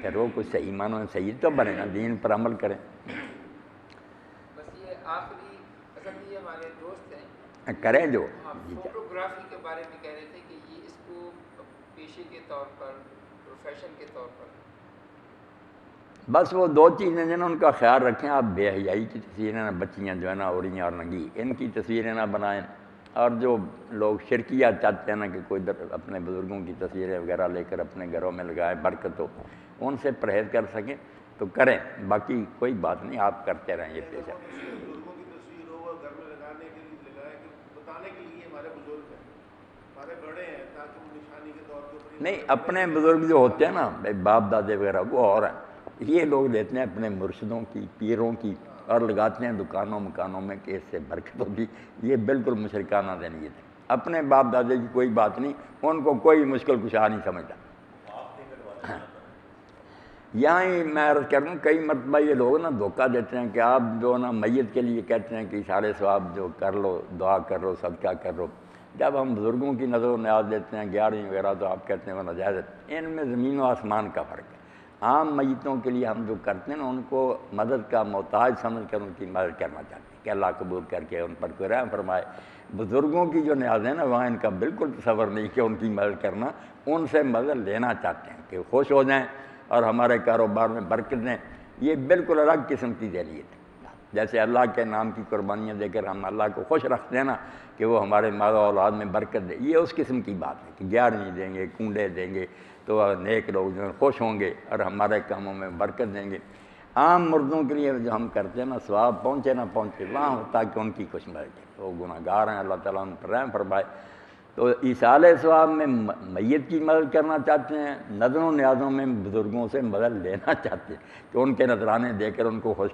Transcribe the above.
پھر وہ کچھ صحیح معنوں میں صحیح تو بنے نا، دین پر عمل کریں۔ بس یہ آخری اصل میں یہ ہمارے دوست ہیں کریں جو فوٹوگرافی کے بارے میں کہہ رہے تھے کہ یہ اس کو پیشے کے طور پر، پروفیشن کے طور پر، بس وہ دو چیزیں جو نا ان کا خیال رکھیں، آپ بے حیائی کی تصویریں نہ، بچیاں جو ہے نا اوریاں اور ننگی، ان کی تصویریں نہ بنائیں، اور جو لوگ شرکیات چاہتے ہیں نا کہ کوئی اپنے بزرگوں کی تصویریں وغیرہ لے کر اپنے گھروں میں لگائیں برکت ہو، ان سے پرہیز کر سکیں تو کریں، باقی کوئی بات نہیں، آپ کرتے رہیں یہ پیشہ۔ بزرگوں کی تصویر ہو اور گھر میں لگانے کے لیے لگائے کہ بتانے کے لیے ہمارے بزرگ ہیں، ہمارے بڑے ہیں، تاکہ وہ نشانی کے طور پہ نہیں، اپنے بزرگ جو ہوتے ہیں نا باپ دادے وغیرہ وہ اور ہیں، یہ لوگ دیتے ہیں اپنے مرشدوں کی، پیروں کی، اور لگاتے ہیں دکانوں مکانوں میں کہ اس سے برکت ہوگی، یہ بالکل مشرکانہ ذہنیت ہے۔ اپنے باپ دادے کی کوئی بات نہیں، ان کو کوئی مشکل کشا نہیں سمجھتا۔ یہاں ہی میں عرض کر دوں، کئی مرتبہ یہ لوگ نا دھوکہ دیتے ہیں کہ آپ جو نا میت کے لیے کہتے ہیں کہ اشارے ثواب جو کر لو، دعا کر لو، صدقہ کر لو، جب ہم بزرگوں کی نظر و نیاز دیتے ہیں 11ویں وغیرہ تو آپ کہتے ہیں وہ ناجائز ہے۔ ان میں زمین و آسمان کا فرق ہے۔ عام میتوں کے لیے ہم جو کرتے ہیں نا ان کو مدد کا محتاج سمجھ کر ان کی مدد کرنا چاہتے ہیں کہ اللہ قبول کر کے ان پر کوئی رحم فرمائے۔ بزرگوں کی جو نیاز ہے نا وہاں ان کا بالکل تصور نہیں کہ ان کی مدد کرنا، ان سے مدد لینا چاہتے ہیں کہ خوش ہو جائیں اور ہمارے کاروبار میں برکت دیں۔ یہ بالکل الگ قسم کی ذہنیت ہے۔ جیسے اللہ کے نام کی قربانیاں دے کر ہم اللہ کو خوش رکھتے ہیں نا کہ وہ ہمارے مال و اولاد میں برکت دے، یہ اس قسم کی بات ہے کہ 11ویں دیں گے، کنڈے دیں گے تو نیک لوگ جو ہیں خوش ہوں گے اور ہمارے کاموں میں برکت دیں گے۔ عام مردوں کے لیے جو ہم کرتے ہیں نا ثواب پہنچے نہ پہنچے وہاں ہوتا کہ ان کی خوش مرضی، وہ گناہ گار ہیں، اللہ تعالیٰ ان پر رحم فرمائے۔ تو ایصال ثواب میں میت کی مدد کرنا چاہتے ہیں، نظروں نیازوں میں بزرگوں سے مدد لینا چاہتے ہیں کہ ان کے نذرانے دے کر ان کو خوش